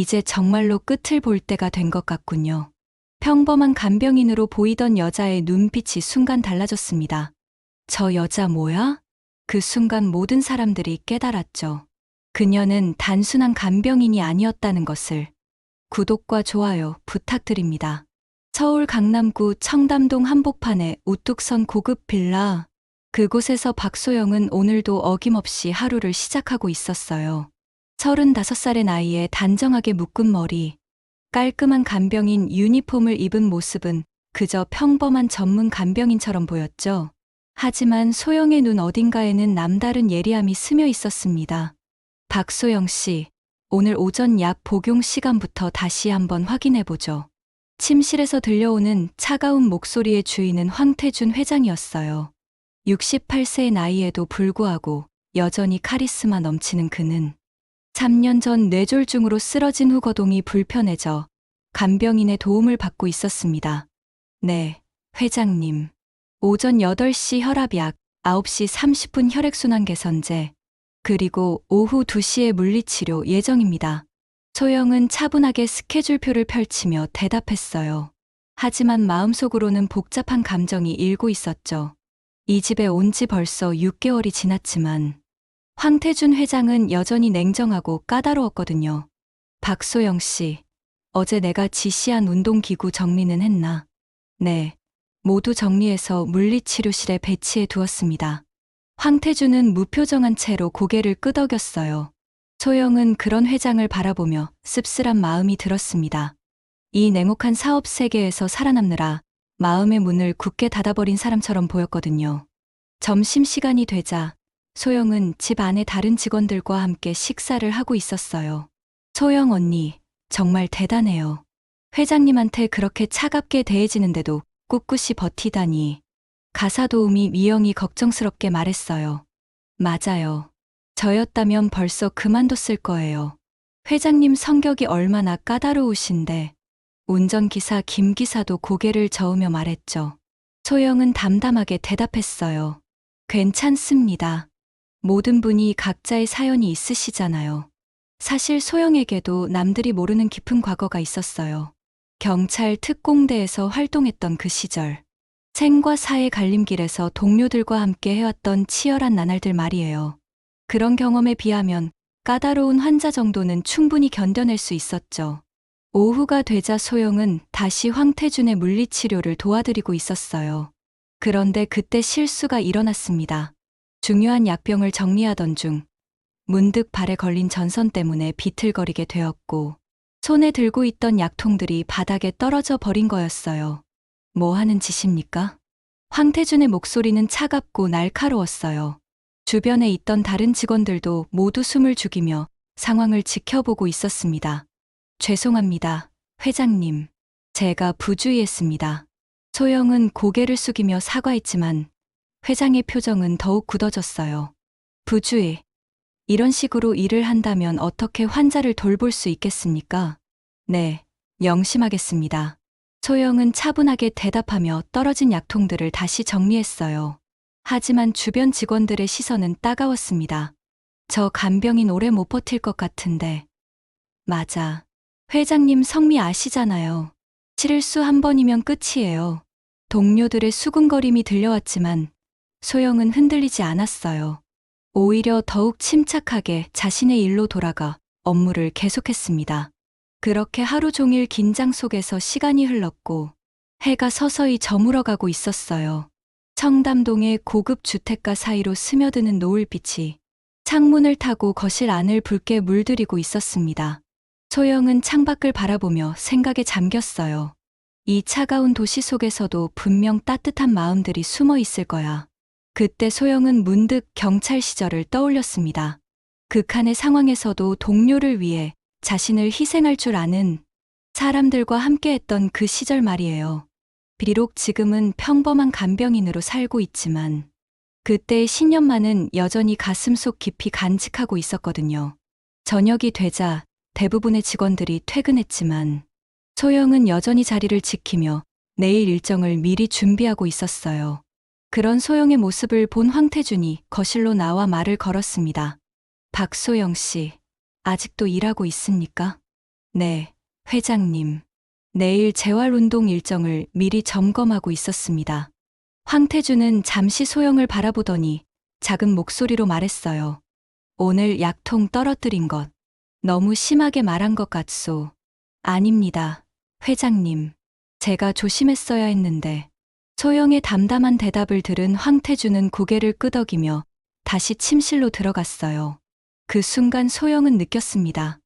이제 정말로 끝을 볼 때가 된 것 같군요. 평범한 간병인으로 보이던 여자의 눈빛이 순간 달라졌습니다. 저 여자 뭐야? 그 순간 모든 사람들이 깨달았죠. 그녀는 단순한 간병인이 아니었다는 것을. 구독과 좋아요 부탁드립니다. 서울 강남구 청담동 한복판의 우뚝 선 고급 빌라. 그곳에서 박소영은 오늘도 어김없이 하루를 시작하고 있었어요. 35살의 나이에 단정하게 묶은 머리, 깔끔한 간병인 유니폼을 입은 모습은 그저 평범한 전문 간병인처럼 보였죠. 하지만 소영의 눈 어딘가에는 남다른 예리함이 스며 있었습니다. 박소영 씨, 오늘 오전 약 복용 시간부터 다시 한번 확인해보죠. 침실에서 들려오는 차가운 목소리의 주인은 황태준 회장이었어요. 68세의 나이에도 불구하고 여전히 카리스마 넘치는 그는 3년 전 뇌졸중으로 쓰러진 후 거동이 불편해져 간병인의 도움을 받고 있었습니다. 네, 회장님. 오전 8시 혈압약, 9시 30분 혈액순환 개선제, 그리고 오후 2시에 물리치료 예정입니다. 소영은 차분하게 스케줄표를 펼치며 대답했어요. 하지만 마음속으로는 복잡한 감정이 일고 있었죠. 이 집에 온 지 벌써 6개월이 지났지만 황태준 회장은 여전히 냉정하고 까다로웠거든요. 박소영 씨, 어제 내가 지시한 운동기구 정리는 했나? 네, 모두 정리해서 물리치료실에 배치해 두었습니다. 황태준은 무표정한 채로 고개를 끄덕였어요. 소영은 그런 회장을 바라보며 씁쓸한 마음이 들었습니다. 이 냉혹한 사업 세계에서 살아남느라 마음의 문을 굳게 닫아버린 사람처럼 보였거든요. 점심시간이 되자 소영은 집 안의 다른 직원들과 함께 식사를 하고 있었어요. 소영 언니, 정말 대단해요. 회장님한테 그렇게 차갑게 대해지는데도 꿋꿋이 버티다니. 가사도우미 미영이 걱정스럽게 말했어요. 맞아요. 저였다면 벌써 그만뒀을 거예요. 회장님 성격이 얼마나 까다로우신데. 운전기사 김 기사도 고개를 저으며 말했죠. 소영은 담담하게 대답했어요. 괜찮습니다. 모든 분이 각자의 사연이 있으시잖아요. 사실 소영에게도 남들이 모르는 깊은 과거가 있었어요. 경찰 특공대에서 활동했던 그 시절. 생과 사의 갈림길에서 동료들과 함께 해왔던 치열한 나날들 말이에요. 그런 경험에 비하면 까다로운 환자 정도는 충분히 견뎌낼 수 있었죠. 오후가 되자 소영은 다시 황태준의 물리치료를 도와드리고 있었어요. 그런데 그때 실수가 일어났습니다. 중요한 약병을 정리하던 중 문득 발에 걸린 전선 때문에 비틀거리게 되었고 손에 들고 있던 약통들이 바닥에 떨어져 버린 거였어요. 뭐 하는 짓입니까? 황태준의 목소리는 차갑고 날카로웠어요. 주변에 있던 다른 직원들도 모두 숨을 죽이며 상황을 지켜보고 있었습니다. 죄송합니다, 회장님. 제가 부주의했습니다. 소영은 고개를 숙이며 사과했지만 회장의 표정은 더욱 굳어졌어요. 부주의. 이런 식으로 일을 한다면 어떻게 환자를 돌볼 수 있겠습니까? 네, 명심하겠습니다. 소영은 차분하게 대답하며 떨어진 약통들을 다시 정리했어요. 하지만 주변 직원들의 시선은 따가웠습니다. 저 간병인 오래 못 버틸 것 같은데. 맞아. 회장님 성미 아시잖아요. 실수 한 번이면 끝이에요. 동료들의 수군거림이 들려왔지만 소영은 흔들리지 않았어요. 오히려 더욱 침착하게 자신의 일로 돌아가 업무를 계속했습니다. 그렇게 하루 종일 긴장 속에서 시간이 흘렀고 해가 서서히 저물어가고 있었어요. 청담동의 고급 주택가 사이로 스며드는 노을빛이 창문을 타고 거실 안을 붉게 물들이고 있었습니다. 소영은 창밖을 바라보며 생각에 잠겼어요. 이 차가운 도시 속에서도 분명 따뜻한 마음들이 숨어 있을 거야. 그때 소영은 문득 경찰 시절을 떠올렸습니다. 극한의 상황에서도 동료를 위해 자신을 희생할 줄 아는 사람들과 함께했던 그 시절 말이에요. 비록 지금은 평범한 간병인으로 살고 있지만 그때의 신념만은 여전히 가슴속 깊이 간직하고 있었거든요. 저녁이 되자 대부분의 직원들이 퇴근했지만 소영은 여전히 자리를 지키며 내일 일정을 미리 준비하고 있었어요. 그런 소영의 모습을 본 황태준이 거실로 나와 말을 걸었습니다. 박소영 씨, 아직도 일하고 있습니까? 네, 회장님. 내일 재활운동 일정을 미리 점검하고 있었습니다. 황태준은 잠시 소영을 바라보더니 작은 목소리로 말했어요. 오늘 약통 떨어뜨린 것. 너무 심하게 말한 것 같소. 아닙니다. 회장님. 제가 조심했어야 했는데. 소영의 담담한 대답을 들은 황태준은 고개를 끄덕이며 다시 침실로 들어갔어요. 그 순간 소영은 느꼈습니다.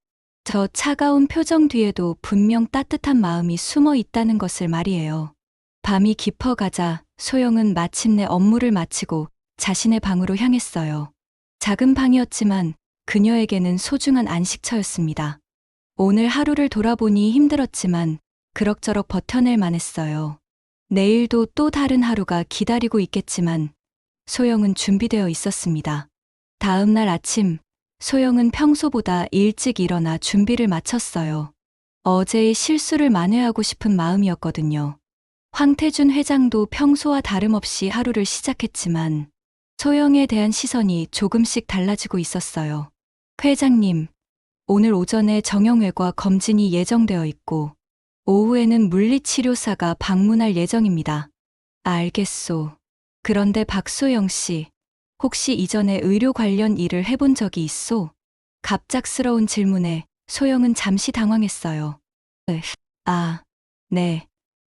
저 차가운 표정 뒤에도 분명 따뜻한 마음이 숨어 있다는 것을 말이에요. 밤이 깊어가자 소영은 마침내 업무를 마치고 자신의 방으로 향했어요. 작은 방이었지만 그녀에게는 소중한 안식처였습니다. 오늘 하루를 돌아보니 힘들었지만 그럭저럭 버텨낼 만했어요. 내일도 또 다른 하루가 기다리고 있겠지만 소영은 준비되어 있었습니다. 다음 날 아침, 소영은 평소보다 일찍 일어나 준비를 마쳤어요. 어제의 실수를 만회하고 싶은 마음이었거든요. 황태준 회장도 평소와 다름없이 하루를 시작했지만 소영에 대한 시선이 조금씩 달라지고 있었어요. 회장님, 오늘 오전에 정형외과 검진이 예정되어 있고 오후에는 물리치료사가 방문할 예정입니다. 알겠소. 그런데 박소영 씨, 혹시 이전에 의료 관련 일을 해본 적이 있소? 갑작스러운 질문에 소영은 잠시 당황했어요. 네.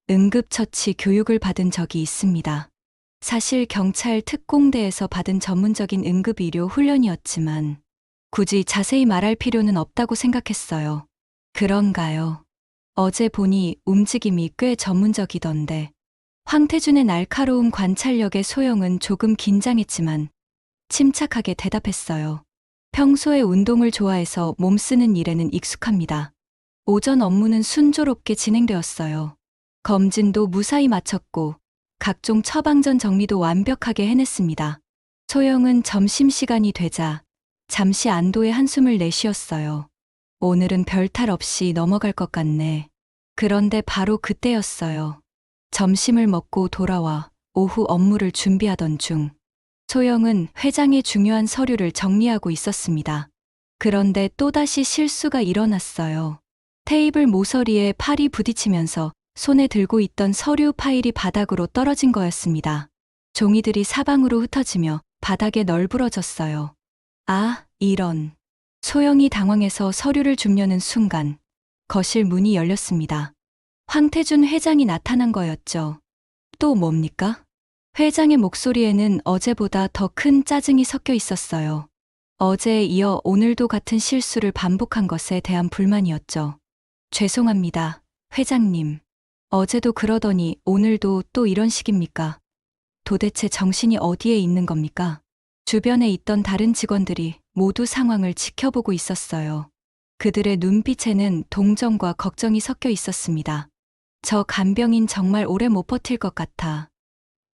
응급처치 교육을 받은 적이 있습니다. 사실 경찰 특공대에서 받은 전문적인 응급의료 훈련이었지만 굳이 자세히 말할 필요는 없다고 생각했어요. 그런가요? 어제 보니 움직임이 꽤 전문적이던데. 황태준의 날카로운 관찰력에 소영은 조금 긴장했지만 침착하게 대답했어요. 평소에 운동을 좋아해서 몸 쓰는 일에는 익숙합니다. 오전 업무는 순조롭게 진행되었어요. 검진도 무사히 마쳤고 각종 처방전 정리도 완벽하게 해냈습니다. 소영은 점심시간이 되자 잠시 안도의 한숨을 내쉬었어요. 오늘은 별탈 없이 넘어갈 것 같네. 그런데 바로 그때였어요. 점심을 먹고 돌아와 오후 업무를 준비하던 중 소영은 회장의 중요한 서류를 정리하고 있었습니다. 그런데 또다시 실수가 일어났어요. 테이블 모서리에 팔이 부딪히면서 손에 들고 있던 서류 파일이 바닥으로 떨어진 거였습니다. 종이들이 사방으로 흩어지며 바닥에 널브러졌어요. 아, 이런. 소영이 당황해서 서류를 줍려는 순간 거실 문이 열렸습니다. 황태준 회장이 나타난 거였죠. 또 뭡니까? 회장의 목소리에는 어제보다 더 큰 짜증이 섞여 있었어요. 어제에 이어 오늘도 같은 실수를 반복한 것에 대한 불만이었죠. 죄송합니다, 회장님. 어제도 그러더니 오늘도 또 이런 식입니까? 도대체 정신이 어디에 있는 겁니까? 주변에 있던 다른 직원들이 모두 상황을 지켜보고 있었어요. 그들의 눈빛에는 동정과 걱정이 섞여 있었습니다. 저 간병인 정말 오래 못 버틸 것 같아.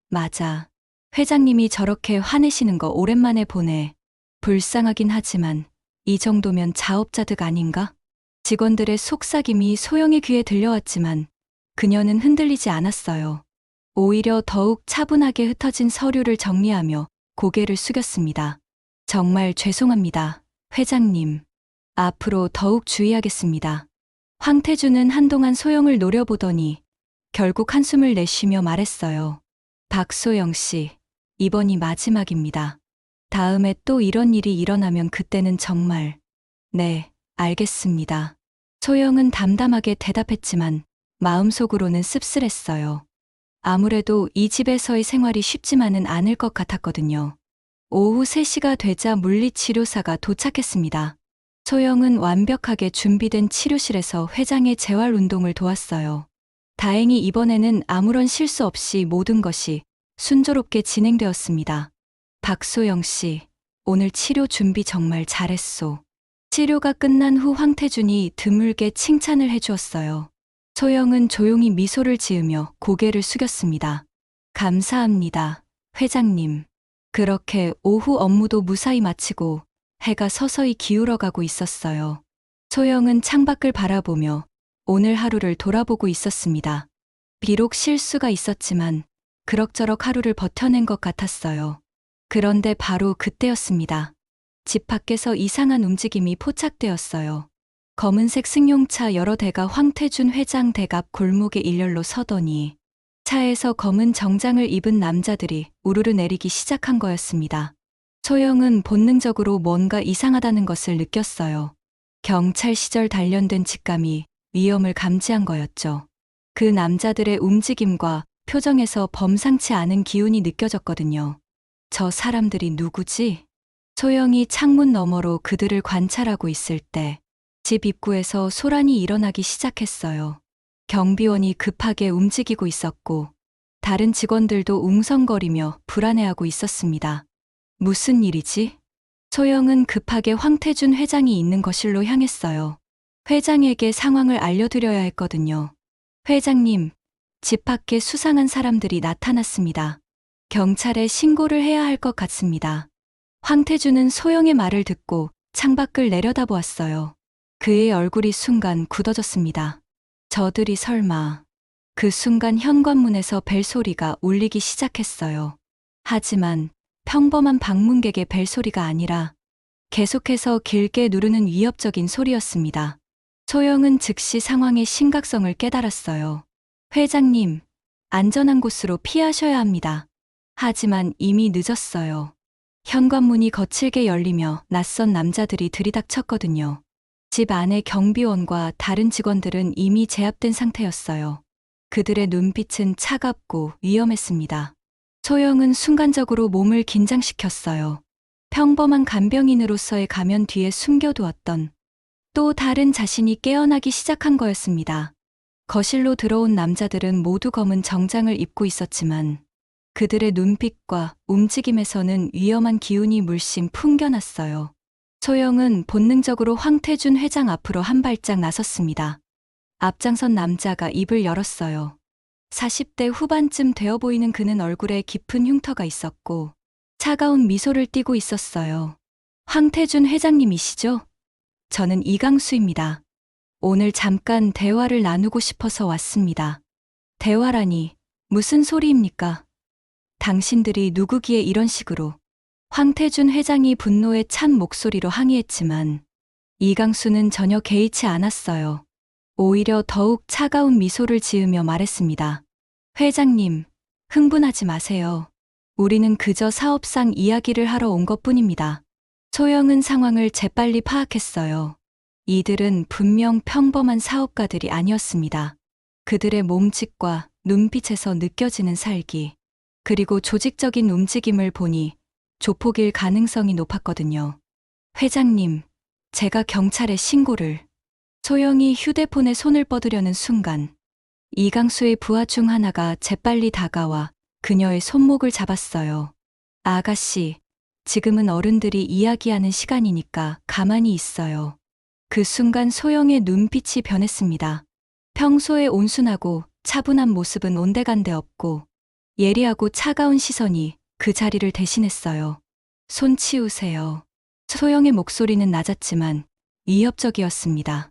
맞아. 회장님이 저렇게 화내시는 거 오랜만에 보네. 불쌍하긴 하지만 이 정도면 자업자득 아닌가? 직원들의 속삭임이 소영의 귀에 들려왔지만 그녀는 흔들리지 않았어요. 오히려 더욱 차분하게 흩어진 서류를 정리하며 고개를 숙였습니다. 정말 죄송합니다, 회장님. 앞으로 더욱 주의하겠습니다. 황태준은 한동안 소영을 노려보더니 결국 한숨을 내쉬며 말했어요. 박소영 씨, 이번이 마지막입니다. 다음에 또 이런 일이 일어나면 그때는 정말. 네, 알겠습니다. 소영은 담담하게 대답했지만 마음속으로는 씁쓸했어요. 아무래도 이 집에서의 생활이 쉽지만은 않을 것 같았거든요. 오후 3시가 되자 물리치료사가 도착했습니다. 소영은 완벽하게 준비된 치료실에서 회장의 재활운동을 도왔어요. 다행히 이번에는 아무런 실수 없이 모든 것이 순조롭게 진행되었습니다. 박소영 씨, 오늘 치료 준비 정말 잘했소. 치료가 끝난 후 황태준이 드물게 칭찬을 해주었어요. 소영은 조용히 미소를 지으며 고개를 숙였습니다. 감사합니다, 회장님. 그렇게 오후 업무도 무사히 마치고 해가 서서히 기울어가고 있었어요. 소영은 창밖을 바라보며 오늘 하루를 돌아보고 있었습니다. 비록 실수가 있었지만 그럭저럭 하루를 버텨낸 것 같았어요. 그런데 바로 그때였습니다. 집 밖에서 이상한 움직임이 포착되었어요. 검은색 승용차 여러 대가 황태준 회장 댁 앞 골목에 일렬로 서더니 차에서 검은 정장을 입은 남자들이 우르르 내리기 시작한 거였습니다. 소영은 본능적으로 뭔가 이상하다는 것을 느꼈어요. 경찰 시절 단련된 직감이 위험을 감지한 거였죠. 그 남자들의 움직임과 표정에서 범상치 않은 기운이 느껴졌거든요. 저 사람들이 누구지? 소영이 창문 너머로 그들을 관찰하고 있을 때 집 입구에서 소란이 일어나기 시작했어요. 경비원이 급하게 움직이고 있었고 다른 직원들도 웅성거리며 불안해하고 있었습니다. 무슨 일이지? 소영은 급하게 황태준 회장이 있는 거실로 향했어요. 회장에게 상황을 알려드려야 했거든요. 회장님, 집 밖에 수상한 사람들이 나타났습니다. 경찰에 신고를 해야 할 것 같습니다. 황태준은 소영의 말을 듣고 창밖을 내려다보았어요. 그의 얼굴이 순간 굳어졌습니다. 저들이 설마. 그 순간 현관문에서 벨소리가 울리기 시작했어요. 하지만 평범한 방문객의 벨소리가 아니라 계속해서 길게 누르는 위협적인 소리였습니다. 소영은 즉시 상황의 심각성을 깨달았어요. 회장님, 안전한 곳으로 피하셔야 합니다. 하지만 이미 늦었어요. 현관문이 거칠게 열리며 낯선 남자들이 들이닥쳤거든요. 집 안의 경비원과 다른 직원들은 이미 제압된 상태였어요. 그들의 눈빛은 차갑고 위험했습니다. 소영은 순간적으로 몸을 긴장시켰어요. 평범한 간병인으로서의 가면 뒤에 숨겨두었던 또 다른 자신이 깨어나기 시작한 거였습니다. 거실로 들어온 남자들은 모두 검은 정장을 입고 있었지만 그들의 눈빛과 움직임에서는 위험한 기운이 물씬 풍겨났어요. 소영은 본능적으로 황태준 회장 앞으로 한 발짝 나섰습니다. 앞장선 남자가 입을 열었어요. 40대 후반쯤 되어 보이는 그는 얼굴에 깊은 흉터가 있었고 차가운 미소를 띠고 있었어요. 황태준 회장님이시죠? 저는 이강수입니다. 오늘 잠깐 대화를 나누고 싶어서 왔습니다. 대화라니 무슨 소리입니까? 당신들이 누구기에 이런 식으로. 황태준 회장이 분노에 찬 목소리로 항의했지만 이강수는 전혀 개의치 않았어요. 오히려 더욱 차가운 미소를 지으며 말했습니다. 회장님, 흥분하지 마세요. 우리는 그저 사업상 이야기를 하러 온 것뿐입니다. 소영은 상황을 재빨리 파악했어요. 이들은 분명 평범한 사업가들이 아니었습니다. 그들의 몸짓과 눈빛에서 느껴지는 살기, 그리고 조직적인 움직임을 보니 조폭일 가능성이 높았거든요. 회장님, 제가 경찰에 신고를. 소영이 휴대폰에 손을 뻗으려는 순간 이강수의 부하 중 하나가 재빨리 다가와 그녀의 손목을 잡았어요. 아가씨, 지금은 어른들이 이야기하는 시간이니까 가만히 있어요. 그 순간 소영의 눈빛이 변했습니다. 평소에 온순하고 차분한 모습은 온데간데 없고 예리하고 차가운 시선이 그 자리를 대신했어요. 손 치우세요. 소영의 목소리는 낮았지만 위협적이었습니다.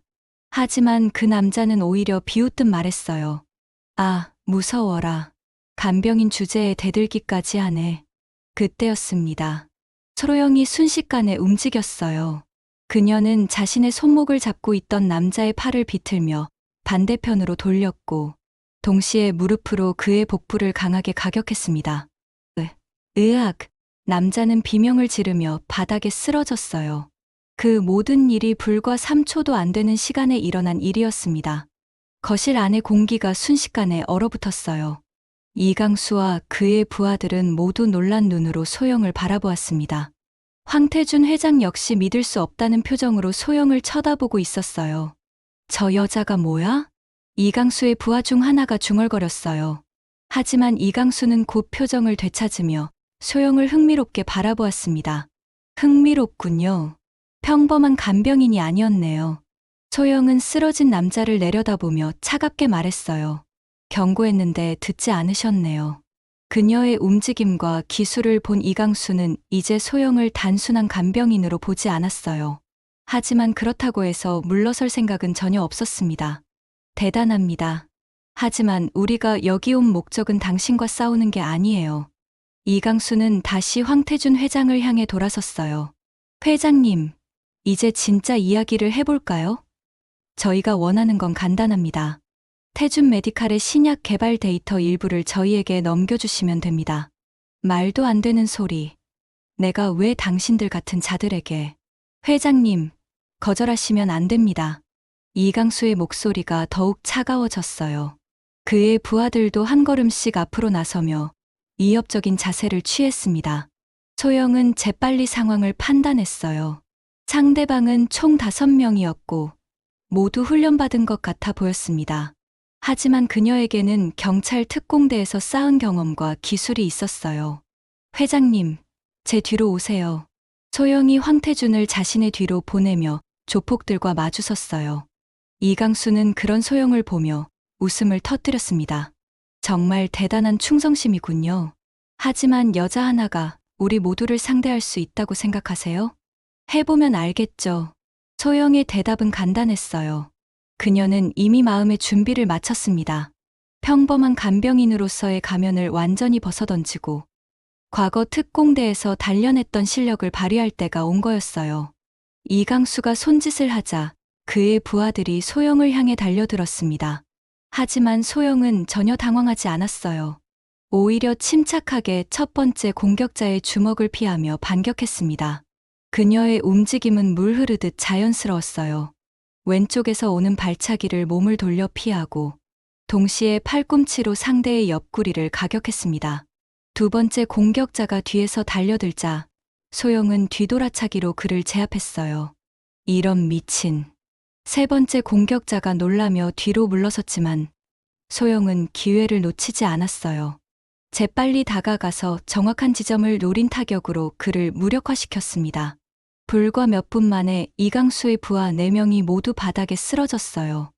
하지만 그 남자는 오히려 비웃듯 말했어요. 아, 무서워라. 간병인 주제에 대들기까지 하네. 그때였습니다. 소영이 순식간에 움직였어요. 그녀는 자신의 손목을 잡고 있던 남자의 팔을 비틀며 반대편으로 돌렸고 동시에 무릎으로 그의 복부를 강하게 가격했습니다. 으악! 남자는 비명을 지르며 바닥에 쓰러졌어요. 그 모든 일이 불과 3초도 안 되는 시간에 일어난 일이었습니다. 거실 안의 공기가 순식간에 얼어붙었어요. 이강수와 그의 부하들은 모두 놀란 눈으로 소영을 바라보았습니다. 황태준 회장 역시 믿을 수 없다는 표정으로 소영을 쳐다보고 있었어요. 저 여자가 뭐야? 이강수의 부하 중 하나가 중얼거렸어요. 하지만 이강수는 곧 표정을 되찾으며 소영을 흥미롭게 바라보았습니다. 흥미롭군요. 평범한 간병인이 아니었네요. 소영은 쓰러진 남자를 내려다보며 차갑게 말했어요. 경고했는데 듣지 않으셨네요. 그녀의 움직임과 기술을 본 이강수는 이제 소영을 단순한 간병인으로 보지 않았어요. 하지만 그렇다고 해서 물러설 생각은 전혀 없었습니다. 대단합니다. 하지만 우리가 여기 온 목적은 당신과 싸우는 게 아니에요. 이강수는 다시 황태준 회장을 향해 돌아섰어요. 회장님, 이제 진짜 이야기를 해볼까요? 저희가 원하는 건 간단합니다. 태준 메디칼의 신약 개발 데이터 일부를 저희에게 넘겨주시면 됩니다. 말도 안 되는 소리. 내가 왜 당신들 같은 자들에게. 회장님, 거절하시면 안 됩니다. 이강수의 목소리가 더욱 차가워졌어요. 그의 부하들도 한 걸음씩 앞으로 나서며 위협적인 자세를 취했습니다. 소영은 재빨리 상황을 판단했어요. 상대방은 총 5명이었고 모두 훈련받은 것 같아 보였습니다. 하지만 그녀에게는 경찰 특공대에서 쌓은 경험과 기술이 있었어요. 회장님, 제 뒤로 오세요. 소영이 황태준을 자신의 뒤로 보내며 조폭들과 마주섰어요. 이강수는 그런 소영을 보며 웃음을 터뜨렸습니다. 정말 대단한 충성심이군요. 하지만 여자 하나가 우리 모두를 상대할 수 있다고 생각하세요? 해보면 알겠죠. 소영의 대답은 간단했어요. 그녀는 이미 마음의 준비를 마쳤습니다. 평범한 간병인으로서의 가면을 완전히 벗어던지고 과거 특공대에서 단련했던 실력을 발휘할 때가 온 거였어요. 이강수가 손짓을 하자 그의 부하들이 소영을 향해 달려들었습니다. 하지만 소영은 전혀 당황하지 않았어요. 오히려 침착하게 첫 번째 공격자의 주먹을 피하며 반격했습니다. 그녀의 움직임은 물 흐르듯 자연스러웠어요. 왼쪽에서 오는 발차기를 몸을 돌려 피하고 동시에 팔꿈치로 상대의 옆구리를 가격했습니다. 두 번째 공격자가 뒤에서 달려들자 소영은 뒤돌아차기로 그를 제압했어요. 이런 미친. 세 번째 공격자가 놀라며 뒤로 물러섰지만 소영은 기회를 놓치지 않았어요. 재빨리 다가가서 정확한 지점을 노린 타격으로 그를 무력화시켰습니다. 불과 몇 분 만에 이강수의 부하 4명이 모두 바닥에 쓰러졌어요.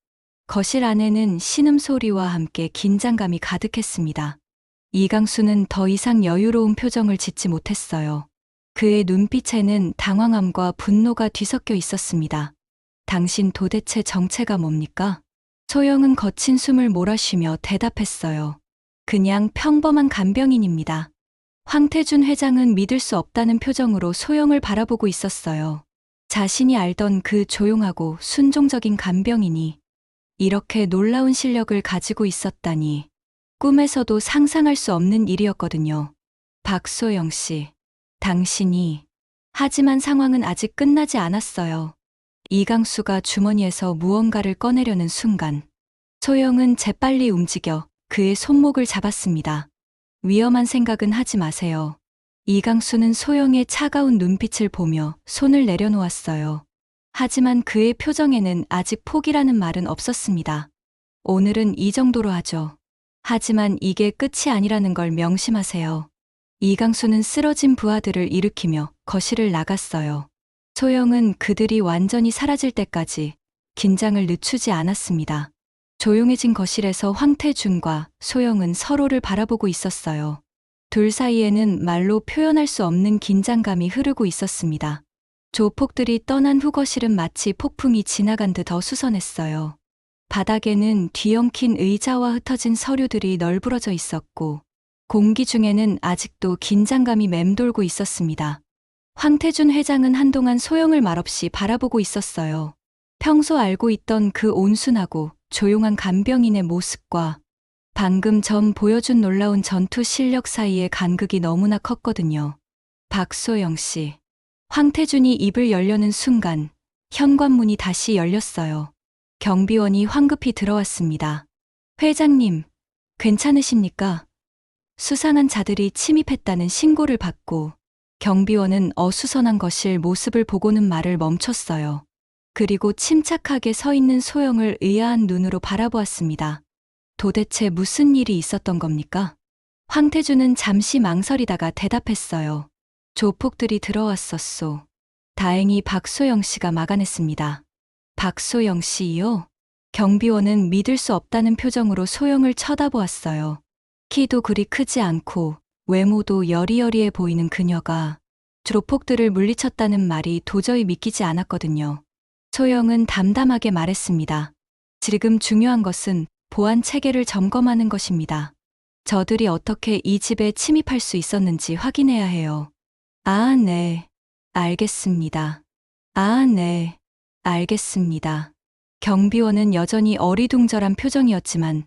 거실 안에는 신음소리와 함께 긴장감이 가득했습니다. 이강수는 더 이상 여유로운 표정을 짓지 못했어요. 그의 눈빛에는 당황함과 분노가 뒤섞여 있었습니다. 당신 도대체 정체가 뭡니까? 소영은 거친 숨을 몰아쉬며 대답했어요. 그냥 평범한 간병인입니다. 황태준 회장은 믿을 수 없다는 표정으로 소영을 바라보고 있었어요. 자신이 알던 그 조용하고 순종적인 간병인이 이렇게 놀라운 실력을 가지고 있었다니 꿈에서도 상상할 수 없는 일이었거든요. 박소영 씨, 당신이. 하지만 상황은 아직 끝나지 않았어요. 이강수가 주머니에서 무언가를 꺼내려는 순간 소영은 재빨리 움직여 그의 손목을 잡았습니다. 위험한 생각은 하지 마세요. 이강수는 소영의 차가운 눈빛을 보며 손을 내려놓았어요. 하지만 그의 표정에는 아직 포기라는 말은 없었습니다. 오늘은 이 정도로 하죠. 하지만 이게 끝이 아니라는 걸 명심하세요. 이강수는 쓰러진 부하들을 일으키며 거실을 나갔어요. 소영은 그들이 완전히 사라질 때까지 긴장을 늦추지 않았습니다. 조용해진 거실에서 황태준과 소영은 서로를 바라보고 있었어요. 둘 사이에는 말로 표현할 수 없는 긴장감이 흐르고 있었습니다. 조폭들이 떠난 후 거실은 마치 폭풍이 지나간 듯 어수선했어요. 바닥에는 뒤엉킨 의자와 흩어진 서류들이 널브러져 있었고 공기 중에는 아직도 긴장감이 맴돌고 있었습니다. 황태준 회장은 한동안 소영을 말없이 바라보고 있었어요. 평소 알고 있던 그 온순하고 조용한 간병인의 모습과 방금 전 보여준 놀라운 전투 실력 사이의 간극이 너무나 컸거든요. 박소영 씨. 황태준이 입을 열려는 순간 현관문이 다시 열렸어요. 경비원이 황급히 들어왔습니다. 회장님, 괜찮으십니까? 수상한 자들이 침입했다는 신고를 받고 경비원은 어수선한 거실 모습을 보고는 말을 멈췄어요. 그리고 침착하게 서 있는 소영을 의아한 눈으로 바라보았습니다. 도대체 무슨 일이 있었던 겁니까? 황태준은 잠시 망설이다가 대답했어요. 조폭들이 들어왔었소. 다행히 박소영 씨가 막아냈습니다. 박소영 씨요? 경비원은 믿을 수 없다는 표정으로 소영을 쳐다보았어요. 키도 그리 크지 않고 외모도 여리여리해 보이는 그녀가 조폭들을 물리쳤다는 말이 도저히 믿기지 않았거든요. 소영은 담담하게 말했습니다. 지금 중요한 것은 보안 체계를 점검하는 것입니다. 저들이 어떻게 이 집에 침입할 수 있었는지 확인해야 해요. 아, 네. 알겠습니다. 아, 네. 알겠습니다. 경비원은 여전히 어리둥절한 표정이었지만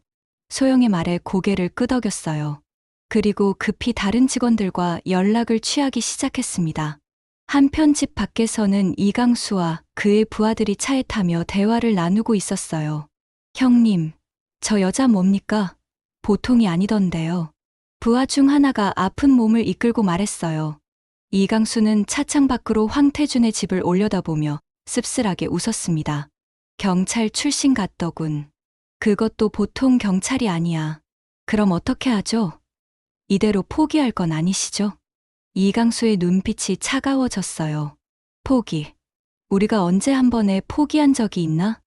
소영의 말에 고개를 끄덕였어요. 그리고 급히 다른 직원들과 연락을 취하기 시작했습니다. 한편 집 밖에서는 이강수와 그의 부하들이 차에 타며 대화를 나누고 있었어요. 형님, 저 여자 뭡니까? 보통이 아니던데요. 부하 중 하나가 아픈 몸을 이끌고 말했어요. 이강수는 차창 밖으로 황태준의 집을 올려다보며 씁쓸하게 웃었습니다. 경찰 출신 같더군. 그것도 보통 경찰이 아니야. 그럼 어떻게 하죠? 이대로 포기할 건 아니시죠? 이강수의 눈빛이 차가워졌어요. 포기. 우리가 언제 한 번에 포기한 적이 있나?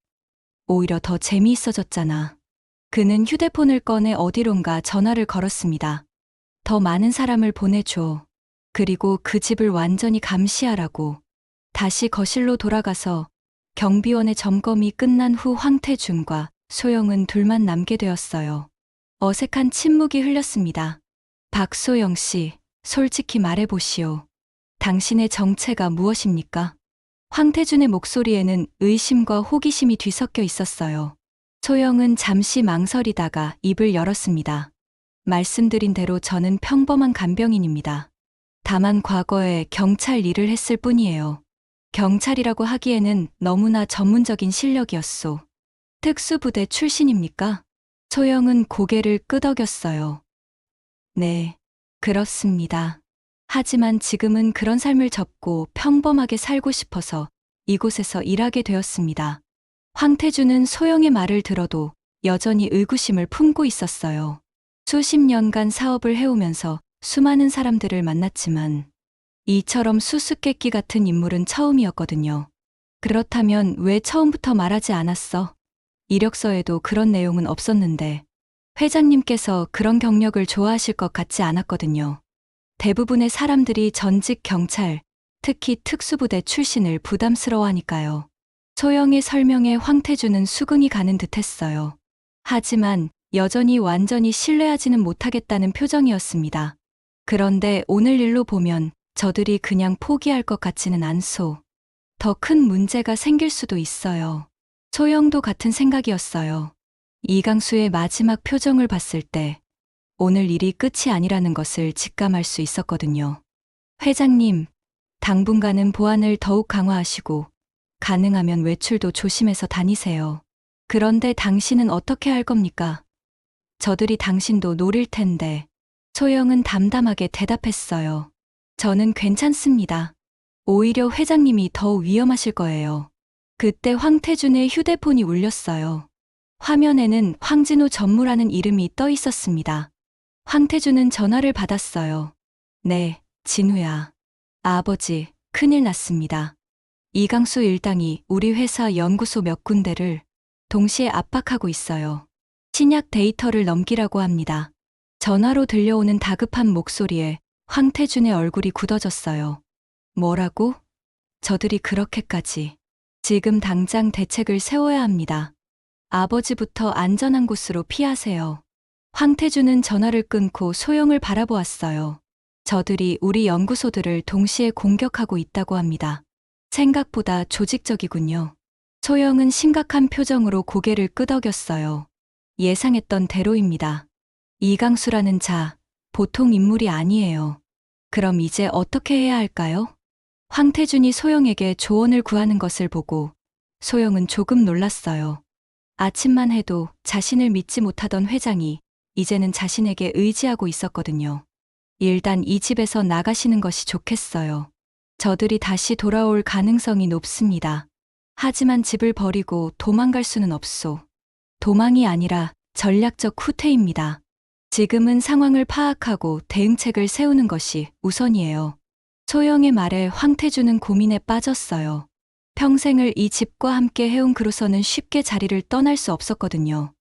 오히려 더 재미있어졌잖아. 그는 휴대폰을 꺼내 어디론가 전화를 걸었습니다. 더 많은 사람을 보내줘. 그리고 그 집을 완전히 감시하라고. 다시 거실로 돌아가서 경비원의 점검이 끝난 후 황태준과 소영은 둘만 남게 되었어요. 어색한 침묵이 흘렸습니다. 박소영 씨, 솔직히 말해보시오. 당신의 정체가 무엇입니까? 황태준의 목소리에는 의심과 호기심이 뒤섞여 있었어요. 소영은 잠시 망설이다가 입을 열었습니다. 말씀드린 대로 저는 평범한 간병인입니다. 다만 과거에 경찰 일을 했을 뿐이에요. 경찰이라고 하기에는 너무나 전문적인 실력이었소. 특수부대 출신입니까? 소영은 고개를 끄덕였어요. 네, 그렇습니다. 하지만 지금은 그런 삶을 접고 평범하게 살고 싶어서 이곳에서 일하게 되었습니다. 황태준은 소영의 말을 들어도 여전히 의구심을 품고 있었어요. 수십 년간 사업을 해오면서 수많은 사람들을 만났지만 이처럼 수수께끼 같은 인물은 처음이었거든요. 그렇다면 왜 처음부터 말하지 않았어? 이력서에도 그런 내용은 없었는데 회장님께서 그런 경력을 좋아하실 것 같지 않았거든요. 대부분의 사람들이 전직 경찰, 특히 특수부대 출신을 부담스러워하니까요. 소영의 설명에 황태준은 수긍이 가는 듯했어요. 하지만 여전히 완전히 신뢰하지는 못하겠다는 표정이었습니다. 그런데 오늘 일로 보면 저들이 그냥 포기할 것 같지는 않소. 더 큰 문제가 생길 수도 있어요. 소영도 같은 생각이었어요. 이강수의 마지막 표정을 봤을 때 오늘 일이 끝이 아니라는 것을 직감할 수 있었거든요. 회장님, 당분간은 보안을 더욱 강화하시고 가능하면 외출도 조심해서 다니세요. 그런데 당신은 어떻게 할 겁니까? 저들이 당신도 노릴 텐데. 소영은 담담하게 대답했어요. 저는 괜찮습니다. 오히려 회장님이 더 위험하실 거예요. 그때 황태준의 휴대폰이 울렸어요. 화면에는 황진우 전무라는 이름이 떠 있었습니다. 황태준은 전화를 받았어요. 네, 진우야. 아버지, 큰일 났습니다. 이강수 일당이 우리 회사 연구소 몇 군데를 동시에 압박하고 있어요. 신약 데이터를 넘기라고 합니다. 전화로 들려오는 다급한 목소리에 황태준의 얼굴이 굳어졌어요. 뭐라고? 저들이 그렇게까지. 지금 당장 대책을 세워야 합니다. 아버지부터 안전한 곳으로 피하세요. 황태준은 전화를 끊고 소영을 바라보았어요. 저들이 우리 연구소들을 동시에 공격하고 있다고 합니다. 생각보다 조직적이군요. 소영은 심각한 표정으로 고개를 끄덕였어요. 예상했던 대로입니다. 이강수라는 자, 보통 인물이 아니에요. 그럼 이제 어떻게 해야 할까요? 황태준이 소영에게 조언을 구하는 것을 보고 소영은 조금 놀랐어요. 아침만 해도 자신을 믿지 못하던 회장이 이제는 자신에게 의지하고 있었거든요. 일단 이 집에서 나가시는 것이 좋겠어요. 저들이 다시 돌아올 가능성이 높습니다. 하지만 집을 버리고 도망갈 수는 없소. 도망이 아니라 전략적 후퇴입니다. 지금은 상황을 파악하고 대응책을 세우는 것이 우선이에요. 소영의 말에 황태준은 고민에 빠졌어요. 평생을 이 집과 함께 해온 그로서는 쉽게 자리를 떠날 수 없었거든요.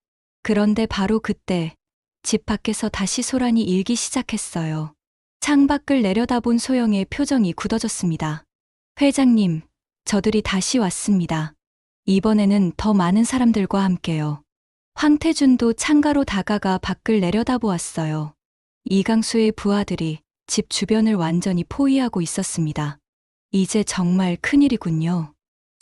그런데 바로 그때 집 밖에서 다시 소란이 일기 시작했어요. 창밖을 내려다본 소영의 표정이 굳어졌습니다. 회장님, 저들이 다시 왔습니다. 이번에는 더 많은 사람들과 함께요. 황태준도 창가로 다가가 밖을 내려다보았어요. 이강수의 부하들이 집 주변을 완전히 포위하고 있었습니다. 이제 정말 큰일이군요.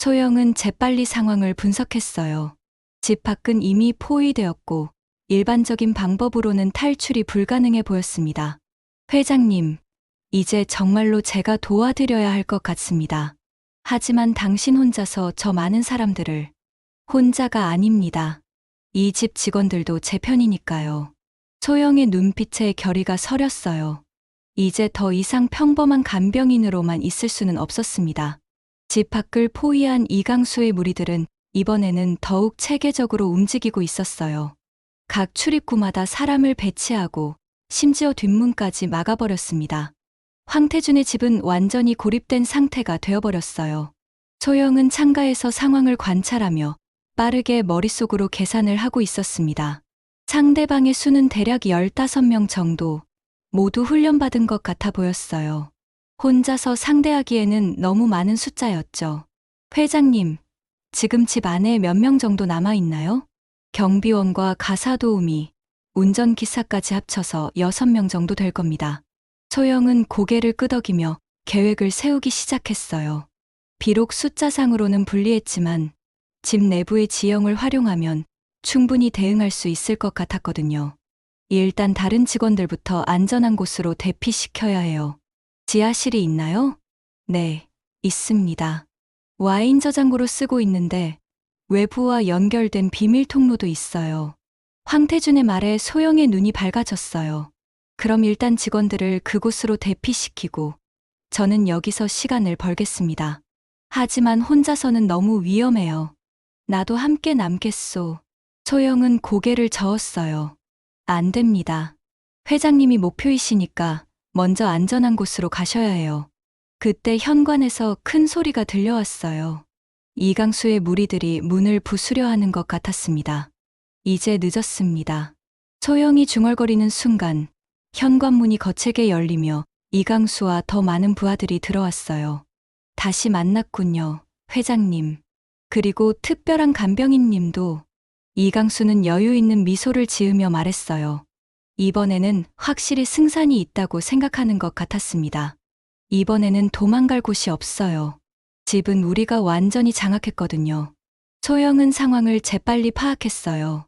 소영은 재빨리 상황을 분석했어요. 집 밖은 이미 포위되었고 일반적인 방법으로는 탈출이 불가능해 보였습니다. 회장님, 이제 정말로 제가 도와드려야 할 것 같습니다. 하지만 당신 혼자서 저 많은 사람들을 혼자가 아닙니다. 이 집 직원들도 제 편이니까요. 소영의 눈빛에 결의가 서렸어요. 이제 더 이상 평범한 간병인으로만 있을 수는 없었습니다. 집 밖을 포위한 이강수의 무리들은 이번에는 더욱 체계적으로 움직이고 있었어요. 각 출입구마다 사람을 배치하고 심지어 뒷문까지 막아버렸습니다. 황태준의 집은 완전히 고립된 상태가 되어버렸어요. 소영은 창가에서 상황을 관찰하며 빠르게 머릿속으로 계산을 하고 있었습니다. 상대방의 수는 대략 15명 정도, 모두 훈련받은 것 같아 보였어요. 혼자서 상대하기에는 너무 많은 숫자였죠. 회장님, 지금 집 안에 몇 명 정도 남아있나요? 경비원과 가사도우미, 운전기사까지 합쳐서 6명 정도 될 겁니다. 소영은 고개를 끄덕이며 계획을 세우기 시작했어요. 비록 숫자상으로는 불리했지만 집 내부의 지형을 활용하면 충분히 대응할 수 있을 것 같았거든요. 일단 다른 직원들부터 안전한 곳으로 대피시켜야 해요. 지하실이 있나요? 네, 있습니다. 와인 저장고로 쓰고 있는데 외부와 연결된 비밀 통로도 있어요. 황태준의 말에 소영의 눈이 밝아졌어요. 그럼 일단 직원들을 그곳으로 대피시키고 저는 여기서 시간을 벌겠습니다. 하지만 혼자서는 너무 위험해요. 나도 함께 남겠소. 소영은 고개를 저었어요. 안 됩니다. 회장님이 목표이시니까 먼저 안전한 곳으로 가셔야 해요. 그때 현관에서 큰 소리가 들려왔어요. 이강수의 무리들이 문을 부수려 하는 것 같았습니다. 이제 늦었습니다. 소영이 중얼거리는 순간 현관문이 거칠게 열리며 이강수와 더 많은 부하들이 들어왔어요. 다시 만났군요, 회장님. 그리고 특별한 간병인 님도. 이강수는 여유 있는 미소를 지으며 말했어요. 이번에는 확실히 승산이 있다고 생각하는 것 같았습니다. 이번에는 도망갈 곳이 없어요. 집은 우리가 완전히 장악했거든요. 소영은 상황을 재빨리 파악했어요.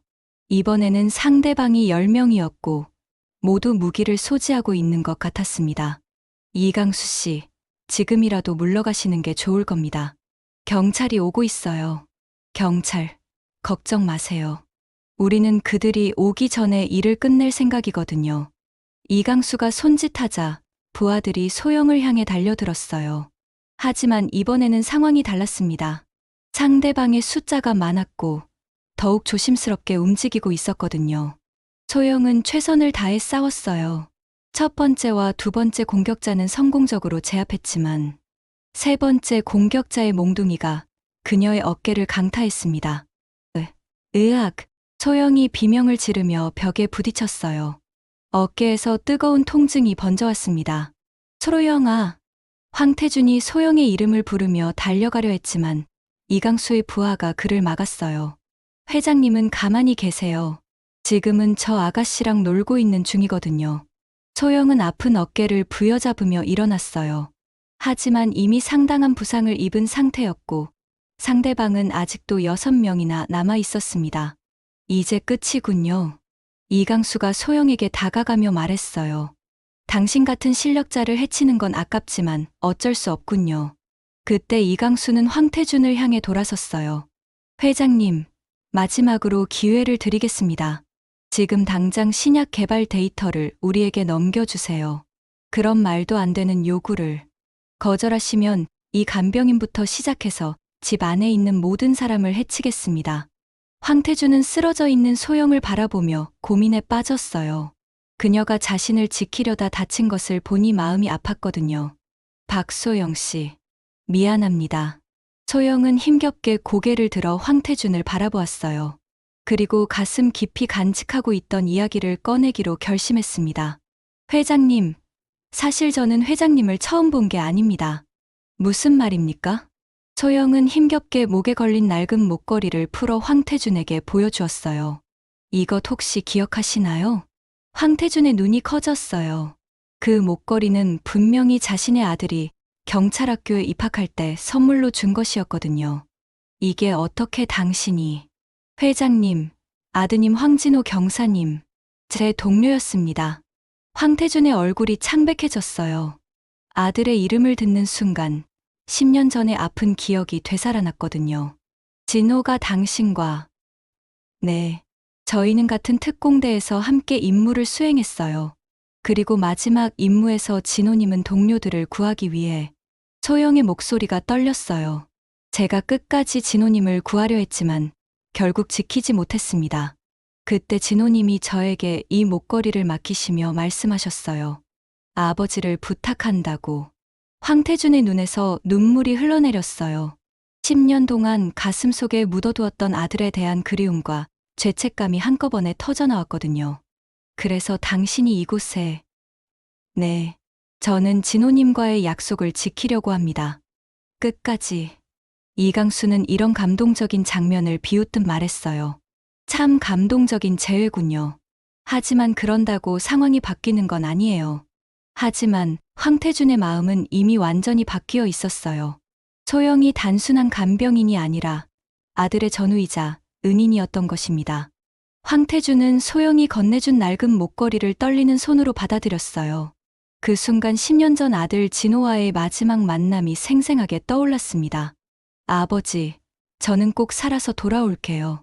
이번에는 상대방이 10명이었고 모두 무기를 소지하고 있는 것 같았습니다. 이강수 씨, 지금이라도 물러가시는 게 좋을 겁니다. 경찰이 오고 있어요. 경찰, 걱정 마세요. 우리는 그들이 오기 전에 일을 끝낼 생각이거든요. 이강수가 손짓하자 부하들이 소영을 향해 달려들었어요. 하지만 이번에는 상황이 달랐습니다. 상대방의 숫자가 많았고 더욱 조심스럽게 움직이고 있었거든요. 소영은 최선을 다해 싸웠어요. 첫 번째와 두 번째 공격자는 성공적으로 제압했지만 세 번째 공격자의 몽둥이가 그녀의 어깨를 강타했습니다. 으악! 소영이 비명을 지르며 벽에 부딪혔어요. 어깨에서 뜨거운 통증이 번져왔습니다. 소영아! 황태준이 소영의 이름을 부르며 달려가려 했지만 이강수의 부하가 그를 막았어요. 회장님은 가만히 계세요. 지금은 저 아가씨랑 놀고 있는 중이거든요. 소영은 아픈 어깨를 부여잡으며 일어났어요. 하지만 이미 상당한 부상을 입은 상태였고 상대방은 아직도 6명이나 남아 있었습니다. 이제 끝이군요. 이강수가 소영에게 다가가며 말했어요. 당신 같은 실력자를 해치는 건 아깝지만 어쩔 수 없군요. 그때 이강수는 황태준을 향해 돌아섰어요. 회장님, 마지막으로 기회를 드리겠습니다. 지금 당장 신약 개발 데이터를 우리에게 넘겨주세요. 그런 말도 안 되는 요구를 거절하시면 이 간병인부터 시작해서 집 안에 있는 모든 사람을 해치겠습니다. 황태준은 쓰러져 있는 소영을 바라보며 고민에 빠졌어요. 그녀가 자신을 지키려다 다친 것을 보니 마음이 아팠거든요. 박소영 씨, 미안합니다. 소영은 힘겹게 고개를 들어 황태준을 바라보았어요. 그리고 가슴 깊이 간직하고 있던 이야기를 꺼내기로 결심했습니다. 회장님, 사실 저는 회장님을 처음 본 게 아닙니다. 무슨 말입니까? 소영은 힘겹게 목에 걸린 낡은 목걸이를 풀어 황태준에게 보여주었어요. 이것 혹시 기억하시나요? 황태준의 눈이 커졌어요. 그 목걸이는 분명히 자신의 아들이 경찰학교에 입학할 때 선물로 준 것이었거든요. 이게 어떻게 당신이? 회장님, 아드님 황진호 경사님, 제 동료였습니다. 황태준의 얼굴이 창백해졌어요. 아들의 이름을 듣는 순간 10년 전의 아픈 기억이 되살아났거든요. 진호가 당신과, 네, 저희는 같은 특공대에서 함께 임무를 수행했어요. 그리고 마지막 임무에서 진호님은 동료들을 구하기 위해 소영의 목소리가 떨렸어요. 제가 끝까지 진호님을 구하려 했지만 결국 지키지 못했습니다. 그때 진호님이 저에게 이 목걸이를 맡기시며 말씀하셨어요. 아버지를 부탁한다고. 황태준의 눈에서 눈물이 흘러내렸어요. 10년 동안 가슴속에 묻어두었던 아들에 대한 그리움과 죄책감이 한꺼번에 터져나왔거든요. 그래서 당신이 이곳에, 네, 저는 진호님과의 약속을 지키려고 합니다. 끝까지. 이강수는 이런 감동적인 장면을 비웃듯 말했어요. 참 감동적인 재회군요. 하지만 그런다고 상황이 바뀌는 건 아니에요. 하지만 황태준의 마음은 이미 완전히 바뀌어 있었어요. 소영이 단순한 간병인이 아니라 아들의 전우이자 은인이었던 것입니다. 황태준은 소영이 건네준 낡은 목걸이를 떨리는 손으로 받아들였어요. 그 순간 10년 전 아들 진호와의 마지막 만남이 생생하게 떠올랐습니다. 아버지, 저는 꼭 살아서 돌아올게요.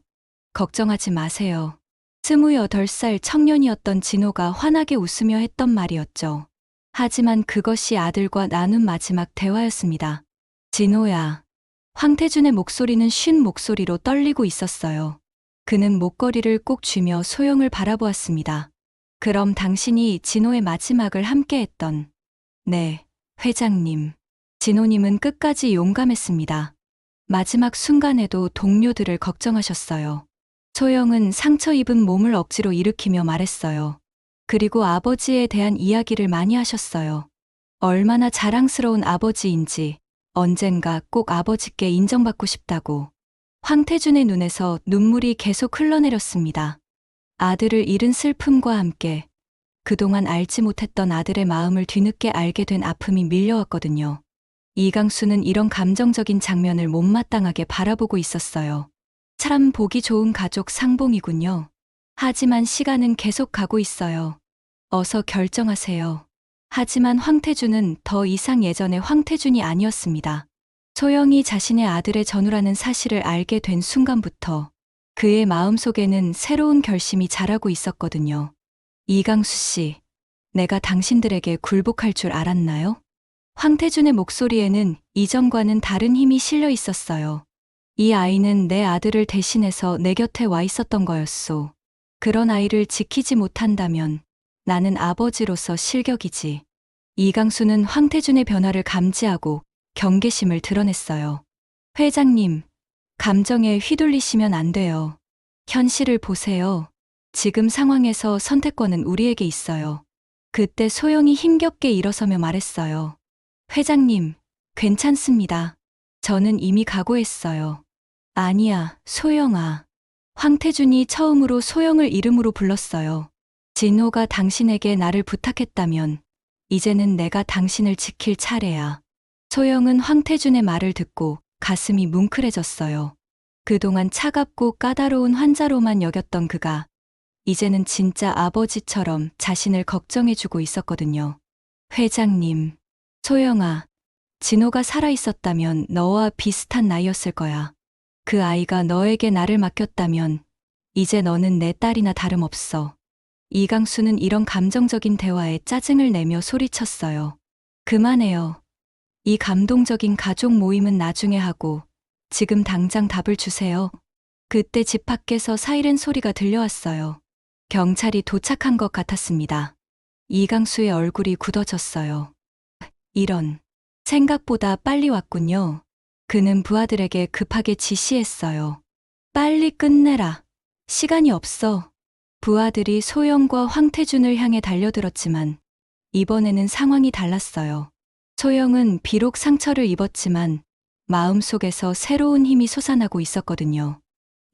걱정하지 마세요. 28살 청년이었던 진호가 환하게 웃으며 했던 말이었죠. 하지만 그것이 아들과 나눈 마지막 대화였습니다. 진호야. 황태준의 목소리는 쉰 목소리로 떨리고 있었어요. 그는 목걸이를 꼭 쥐며 소영을 바라보았습니다. 그럼 당신이 진호의 마지막을 함께했던, 네, 회장님. 진호님은 끝까지 용감했습니다. 마지막 순간에도 동료들을 걱정하셨어요. 소영은 상처 입은 몸을 억지로 일으키며 말했어요. 그리고 아버지에 대한 이야기를 많이 하셨어요. 얼마나 자랑스러운 아버지인지, 언젠가 꼭 아버지께 인정받고 싶다고. 황태준의 눈에서 눈물이 계속 흘러내렸습니다. 아들을 잃은 슬픔과 함께 그동안 알지 못했던 아들의 마음을 뒤늦게 알게 된 아픔이 밀려왔거든요. 이강수는 이런 감정적인 장면을 못마땅하게 바라보고 있었어요. 참 보기 좋은 가족 상봉이군요. 하지만 시간은 계속 가고 있어요. 어서 결정하세요. 하지만 황태준은 더 이상 예전의 황태준이 아니었습니다. 소영이 자신의 아들의 전우라는 사실을 알게 된 순간부터 그의 마음속에는 새로운 결심이 자라고 있었거든요. 이강수 씨, 내가 당신들에게 굴복할 줄 알았나요? 황태준의 목소리에는 이전과는 다른 힘이 실려 있었어요. 이 아이는 내 아들을 대신해서 내 곁에 와 있었던 거였소. 그런 아이를 지키지 못한다면 나는 아버지로서 실격이지. 이강수는 황태준의 변화를 감지하고 경계심을 드러냈어요. 회장님, 감정에 휘둘리시면 안 돼요. 현실을 보세요. 지금 상황에서 선택권은 우리에게 있어요. 그때 소영이 힘겹게 일어서며 말했어요. 회장님, 괜찮습니다. 저는 이미 각오했어요. 아니야, 소영아. 황태준이 처음으로 소영을 이름으로 불렀어요. 진호가 당신에게 나를 부탁했다면 이제는 내가 당신을 지킬 차례야. 소영은 황태준의 말을 듣고 가슴이 뭉클해졌어요. 그동안 차갑고 까다로운 환자로만 여겼던 그가 이제는 진짜 아버지처럼 자신을 걱정해주고 있었거든요. 회장님, 소영아, 진호가 살아있었다면 너와 비슷한 나이였을 거야. 그 아이가 너에게 나를 맡겼다면 이제 너는 내 딸이나 다름없어. 이강수는 이런 감정적인 대화에 짜증을 내며 소리쳤어요. 그만해요. 이 감동적인 가족 모임은 나중에 하고 지금 당장 답을 주세요. 그때 집 밖에서 사이렌 소리가 들려왔어요. 경찰이 도착한 것 같았습니다. 이강수의 얼굴이 굳어졌어요. 이런, 생각보다 빨리 왔군요. 그는 부하들에게 급하게 지시했어요. 빨리 끝내라. 시간이 없어. 부하들이 소영과 황태준을 향해 달려들었지만 이번에는 상황이 달랐어요. 소영은 비록 상처를 입었지만 마음속에서 새로운 힘이 솟아나고 있었거든요.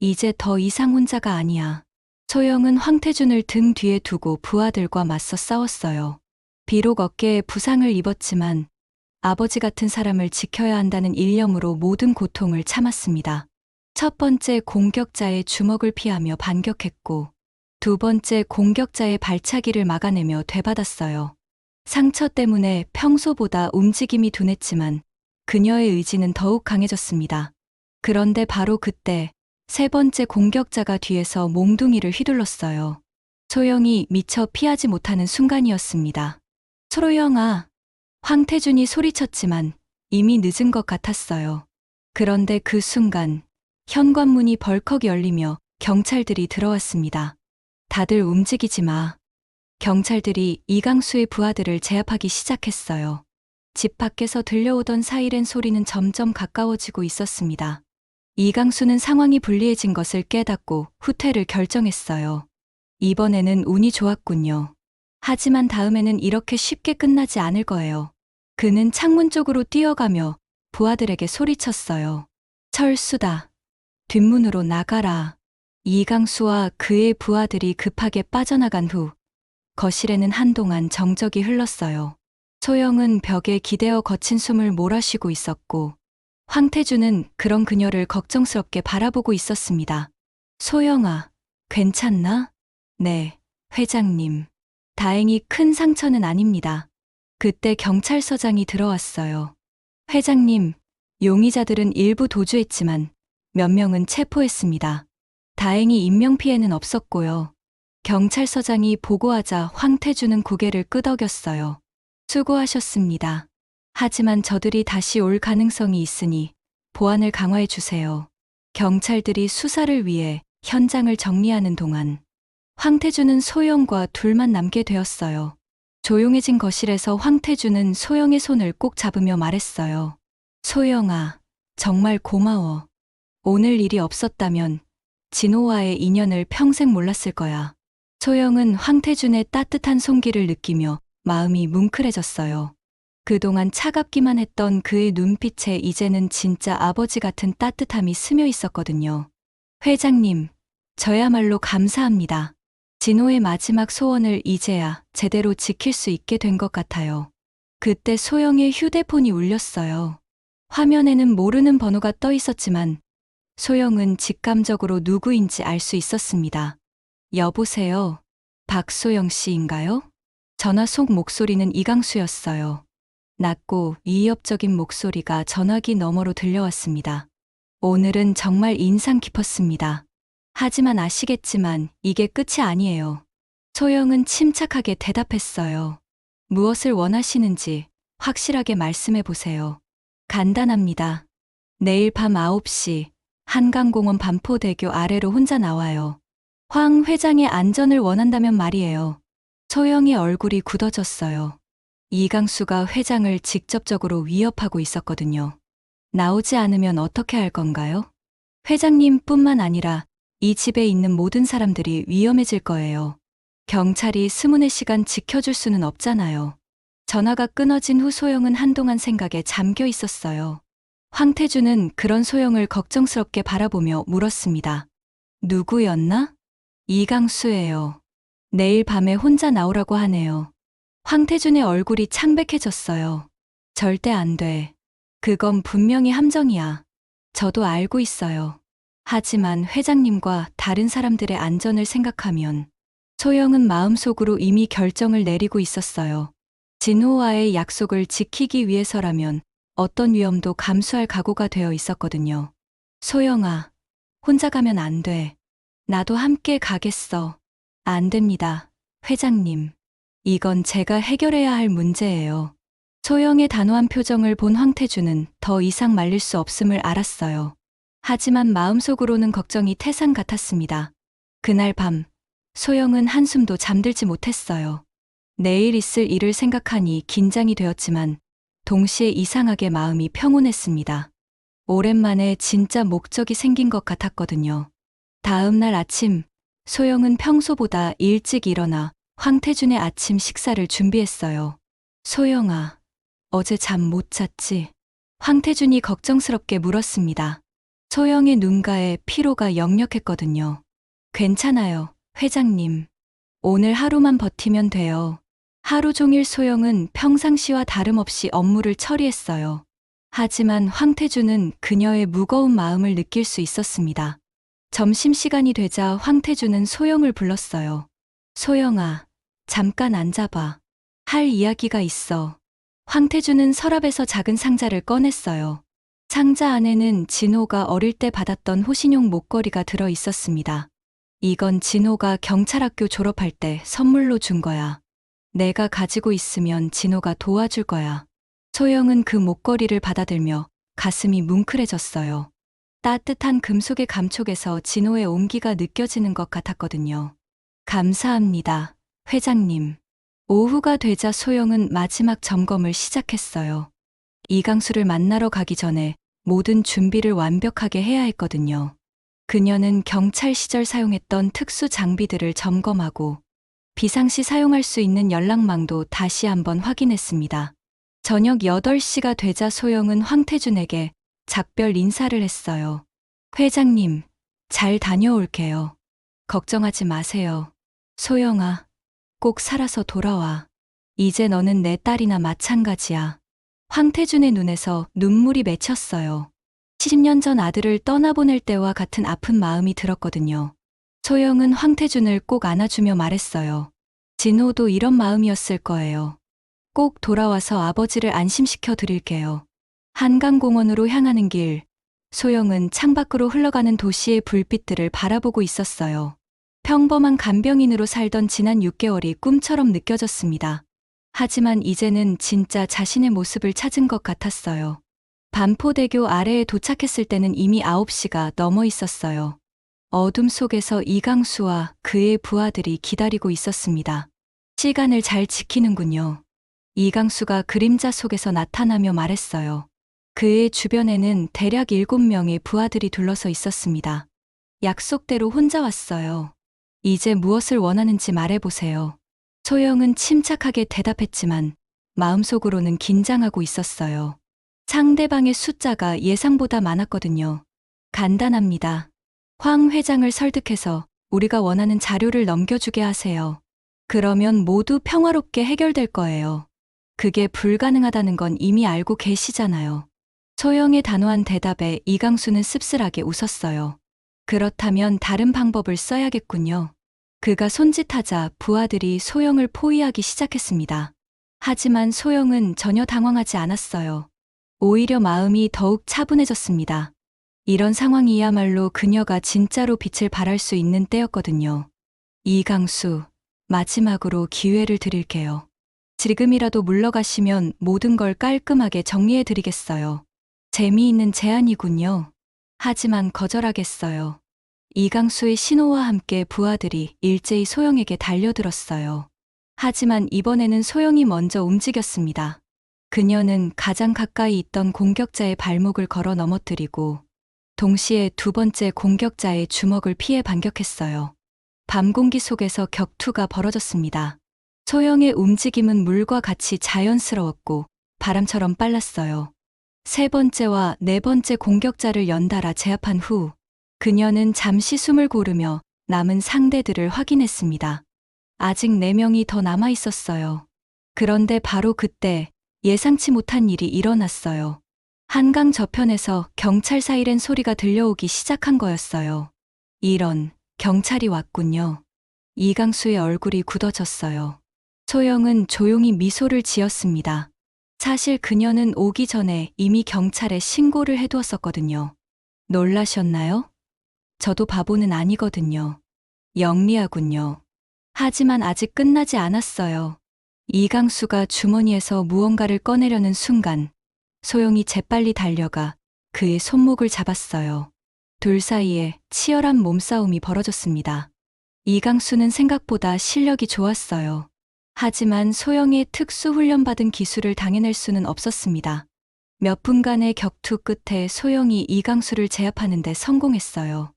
이제 더 이상 혼자가 아니야. 소영은 황태준을 등 뒤에 두고 부하들과 맞서 싸웠어요. 비록 어깨에 부상을 입었지만 아버지 같은 사람을 지켜야 한다는 일념으로 모든 고통을 참았습니다. 첫 번째 공격자의 주먹을 피하며 반격했고, 두 번째 공격자의 발차기를 막아내며 되받았어요. 상처 때문에 평소보다 움직임이 둔했지만 그녀의 의지는 더욱 강해졌습니다. 그런데 바로 그때 세 번째 공격자가 뒤에서 몽둥이를 휘둘렀어요. 소영이 미처 피하지 못하는 순간이었습니다. 소영아, 황태준이 소리쳤지만 이미 늦은 것 같았어요. 그런데 그 순간 현관문이 벌컥 열리며 경찰들이 들어왔습니다. 다들 움직이지 마. 경찰들이 이강수의 부하들을 제압하기 시작했어요. 집 밖에서 들려오던 사이렌 소리는 점점 가까워지고 있었습니다. 이강수는 상황이 불리해진 것을 깨닫고 후퇴를 결정했어요. 이번에는 운이 좋았군요. 하지만 다음에는 이렇게 쉽게 끝나지 않을 거예요. 그는 창문 쪽으로 뛰어가며 부하들에게 소리쳤어요. 철수다. 뒷문으로 나가라. 이강수와 그의 부하들이 급하게 빠져나간 후 거실에는 한동안 정적이 흘렀어요. 소영은 벽에 기대어 거친 숨을 몰아쉬고 있었고 황태준은 그런 그녀를 걱정스럽게 바라보고 있었습니다. 소영아, 괜찮나? 네, 회장님. 다행히 큰 상처는 아닙니다. 그때 경찰서장이 들어왔어요. 회장님, 용의자들은 일부 도주했지만 몇 명은 체포했습니다. 다행히 인명피해는 없었고요. 경찰서장이 보고하자 황태준은 고개를 끄덕였어요. 수고하셨습니다. 하지만 저들이 다시 올 가능성이 있으니 보안을 강화해 주세요. 경찰들이 수사를 위해 현장을 정리하는 동안 황태준은 소영과 둘만 남게 되었어요. 조용해진 거실에서 황태준은 소영의 손을 꼭 잡으며 말했어요. 소영아, 정말 고마워. 오늘 일이 없었다면 진호와의 인연을 평생 몰랐을 거야. 소영은 황태준의 따뜻한 손길을 느끼며 마음이 뭉클해졌어요. 그동안 차갑기만 했던 그의 눈빛에 이제는 진짜 아버지 같은 따뜻함이 스며 있었거든요. 회장님, 저야말로 감사합니다. 진호의 마지막 소원을 이제야 제대로 지킬 수 있게 된 것 같아요. 그때 소영의 휴대폰이 울렸어요. 화면에는 모르는 번호가 떠 있었지만 소영은 직감적으로 누구인지 알 수 있었습니다. 여보세요? 박소영 씨인가요? 전화 속 목소리는 이강수였어요. 낮고 위협적인 목소리가 전화기 너머로 들려왔습니다. 오늘은 정말 인상 깊었습니다. 하지만 아시겠지만 이게 끝이 아니에요. 소영은 침착하게 대답했어요. 무엇을 원하시는지 확실하게 말씀해 보세요. 간단합니다. 내일 밤 9시 한강공원 반포대교 아래로 혼자 나와요. 황 회장의 안전을 원한다면 말이에요. 소영의 얼굴이 굳어졌어요. 이강수가 회장을 직접적으로 위협하고 있었거든요. 나오지 않으면 어떻게 할 건가요? 회장님뿐만 아니라 이 집에 있는 모든 사람들이 위험해질 거예요. 경찰이 24시간 지켜줄 수는 없잖아요. 전화가 끊어진 후 소영은 한동안 생각에 잠겨 있었어요. 황태준은 그런 소영을 걱정스럽게 바라보며 물었습니다. 누구였나? 이강수예요. 내일 밤에 혼자 나오라고 하네요. 황태준의 얼굴이 창백해졌어요. 절대 안 돼. 그건 분명히 함정이야. 저도 알고 있어요. 하지만 회장님과 다른 사람들의 안전을 생각하면 소영은 마음속으로 이미 결정을 내리고 있었어요. 진호와의 약속을 지키기 위해서라면 어떤 위험도 감수할 각오가 되어 있었거든요. 소영아, 혼자 가면 안 돼. 나도 함께 가겠어. 안 됩니다, 회장님. 이건 제가 해결해야 할 문제예요. 소영의 단호한 표정을 본 황태준은 더 이상 말릴 수 없음을 알았어요. 하지만 마음속으로는 걱정이 태산 같았습니다. 그날 밤, 소영은 한숨도 잠들지 못했어요. 내일 있을 일을 생각하니 긴장이 되었지만 동시에 이상하게 마음이 평온했습니다. 오랜만에 진짜 목적이 생긴 것 같았거든요. 다음 날 아침, 소영은 평소보다 일찍 일어나 황태준의 아침 식사를 준비했어요. 소영아, 어제 잠 못 잤지? 황태준이 걱정스럽게 물었습니다. 소영의 눈가에 피로가 역력했거든요. 괜찮아요, 회장님. 오늘 하루만 버티면 돼요. 하루 종일 소영은 평상시와 다름없이 업무를 처리했어요. 하지만 황태주는 그녀의 무거운 마음을 느낄 수 있었습니다. 점심시간이 되자 황태주는 소영을 불렀어요. 소영아, 잠깐 앉아봐. 할 이야기가 있어. 황태주는 서랍에서 작은 상자를 꺼냈어요. 상자 안에는 진호가 어릴 때 받았던 호신용 목걸이가 들어 있었습니다. 이건 진호가 경찰학교 졸업할 때 선물로 준 거야. 내가 가지고 있으면 진호가 도와줄 거야. 소영은 그 목걸이를 받아들며 가슴이 뭉클해졌어요. 따뜻한 금속의 감촉에서 진호의 온기가 느껴지는 것 같았거든요. 감사합니다, 회장님. 오후가 되자 소영은 마지막 점검을 시작했어요. 이강수를 만나러 가기 전에 모든 준비를 완벽하게 해야 했거든요. 그녀는 경찰 시절 사용했던 특수 장비들을 점검하고 비상시 사용할 수 있는 연락망도 다시 한번 확인했습니다. 저녁 8시가 되자 소영은 황태준에게 작별 인사를 했어요. 회장님, 잘 다녀올게요. 걱정하지 마세요. 소영아, 꼭 살아서 돌아와. 이제 너는 내 딸이나 마찬가지야. 황태준의 눈에서 눈물이 맺혔어요. 70년 전 아들을 떠나보낼 때와 같은 아픈 마음이 들었거든요. 소영은 황태준을 꼭 안아주며 말했어요. 진호도 이런 마음이었을 거예요. 꼭 돌아와서 아버지를 안심시켜 드릴게요. 한강공원으로 향하는 길, 소영은 창밖으로 흘러가는 도시의 불빛들을 바라보고 있었어요. 평범한 간병인으로 살던 지난 6개월이 꿈처럼 느껴졌습니다. 하지만 이제는 진짜 자신의 모습을 찾은 것 같았어요. 반포대교 아래에 도착했을 때는 이미 9시가 넘어 있었어요. 어둠 속에서 이강수와 그의 부하들이 기다리고 있었습니다. 시간을 잘 지키는군요. 이강수가 그림자 속에서 나타나며 말했어요. 그의 주변에는 대략 7명의 부하들이 둘러서 있었습니다. 약속대로 혼자 왔어요. 이제 무엇을 원하는지 말해보세요. 소영은 침착하게 대답했지만 마음속으로는 긴장하고 있었어요. 상대방의 숫자가 예상보다 많았거든요. 간단합니다. 황 회장을 설득해서 우리가 원하는 자료를 넘겨주게 하세요. 그러면 모두 평화롭게 해결될 거예요. 그게 불가능하다는 건 이미 알고 계시잖아요. 소영의 단호한 대답에 이강수는 씁쓸하게 웃었어요. 그렇다면 다른 방법을 써야겠군요. 그가 손짓하자 부하들이 소영을 포위하기 시작했습니다. 하지만 소영은 전혀 당황하지 않았어요. 오히려 마음이 더욱 차분해졌습니다. 이런 상황이야말로 그녀가 진짜로 빛을 발할 수 있는 때였거든요. 이강수, 마지막으로 기회를 드릴게요. 지금이라도 물러가시면 모든 걸 깔끔하게 정리해드리겠어요. 재미있는 제안이군요. 하지만 거절하겠어요. 이강수의 신호와 함께 부하들이 일제히 소영에게 달려들었어요. 하지만 이번에는 소영이 먼저 움직였습니다. 그녀는 가장 가까이 있던 공격자의 발목을 걸어 넘어뜨리고 동시에 두 번째 공격자의 주먹을 피해 반격했어요. 밤 공기 속에서 격투가 벌어졌습니다. 소영의 움직임은 물과 같이 자연스러웠고 바람처럼 빨랐어요. 세 번째와 네 번째 공격자를 연달아 제압한 후 그녀는 잠시 숨을 고르며 남은 상대들을 확인했습니다. 아직 4명이 더 남아 있었어요. 그런데 바로 그때 예상치 못한 일이 일어났어요. 한강 저편에서 경찰 사이렌 소리가 들려오기 시작한 거였어요. 이런, 경찰이 왔군요. 이강수의 얼굴이 굳어졌어요. 소영은 조용히 미소를 지었습니다. 사실 그녀는 오기 전에 이미 경찰에 신고를 해두었었거든요. 놀라셨나요? 저도 바보는 아니거든요. 영리하군요. 하지만 아직 끝나지 않았어요. 이강수가 주머니에서 무언가를 꺼내려는 순간 소영이 재빨리 달려가 그의 손목을 잡았어요. 둘 사이에 치열한 몸싸움이 벌어졌습니다. 이강수는 생각보다 실력이 좋았어요. 하지만 소영의 특수 훈련받은 기술을 당해낼 수는 없었습니다. 몇 분간의 격투 끝에 소영이 이강수를 제압하는 데 성공했어요.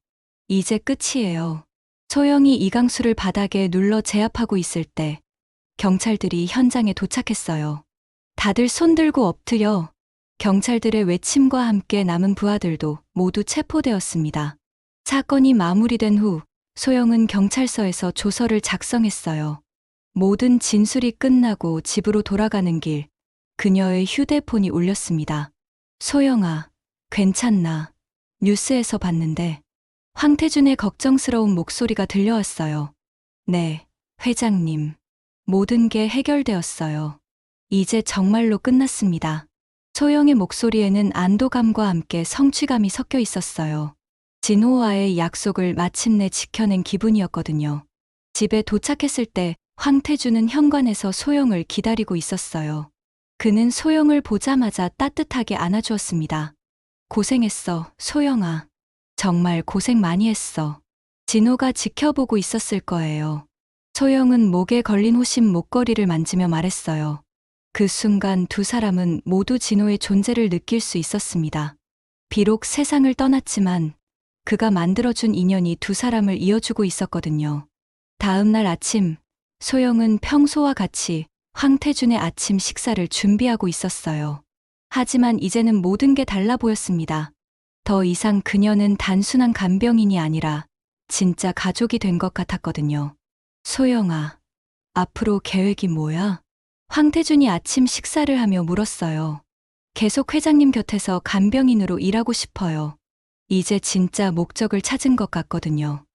이제 끝이에요. 소영이 이강수를 바닥에 눌러 제압하고 있을 때 경찰들이 현장에 도착했어요. 다들 손들고 엎드려. 경찰들의 외침과 함께 남은 부하들도 모두 체포되었습니다. 사건이 마무리된 후 소영은 경찰서에서 조서를 작성했어요. 모든 진술이 끝나고 집으로 돌아가는 길, 그녀의 휴대폰이 울렸습니다. 소영아, 괜찮나? 뉴스에서 봤는데. 황태준의 걱정스러운 목소리가 들려왔어요. 네, 회장님. 모든 게 해결되었어요. 이제 정말로 끝났습니다. 소영의 목소리에는 안도감과 함께 성취감이 섞여 있었어요. 진호와의 약속을 마침내 지켜낸 기분이었거든요. 집에 도착했을 때 황태준은 현관에서 소영을 기다리고 있었어요. 그는 소영을 보자마자 따뜻하게 안아주었습니다. 고생했어, 소영아. 정말 고생 많이 했어. 진호가 지켜보고 있었을 거예요. 소영은 목에 걸린 호심 목걸이를 만지며 말했어요. 그 순간 두 사람은 모두 진호의 존재를 느낄 수 있었습니다. 비록 세상을 떠났지만 그가 만들어준 인연이 두 사람을 이어주고 있었거든요. 다음 날 아침, 소영은 평소와 같이 황태준의 아침 식사를 준비하고 있었어요. 하지만 이제는 모든 게 달라 보였습니다. 더 이상 그녀는 단순한 간병인이 아니라 진짜 가족이 된 것 같았거든요. 소영아, 앞으로 계획이 뭐야? 황태준이 아침 식사를 하며 물었어요. 계속 회장님 곁에서 간병인으로 일하고 싶어요. 이제 진짜 목적을 찾은 것 같거든요.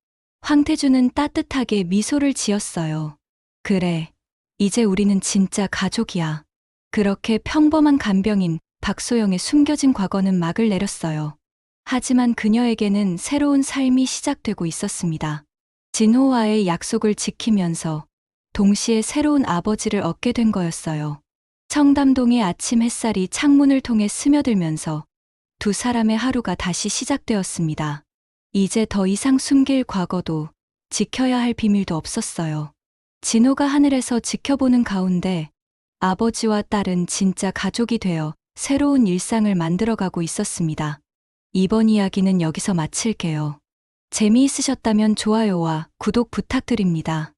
황태준은 따뜻하게 미소를 지었어요. 그래, 이제 우리는 진짜 가족이야. 그렇게 평범한 간병인 박소영의 숨겨진 과거는 막을 내렸어요. 하지만 그녀에게는 새로운 삶이 시작되고 있었습니다. 진호와의 약속을 지키면서 동시에 새로운 아버지를 얻게 된 거였어요. 청담동의 아침 햇살이 창문을 통해 스며들면서 두 사람의 하루가 다시 시작되었습니다. 이제 더 이상 숨길 과거도 지켜야 할 비밀도 없었어요. 진호가 하늘에서 지켜보는 가운데 아버지와 딸은 진짜 가족이 되어 새로운 일상을 만들어가고 있었습니다. 이번 이야기는 여기서 마칠게요. 재미있으셨다면 좋아요와 구독 부탁드립니다.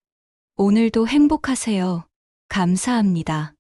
오늘도 행복하세요. 감사합니다.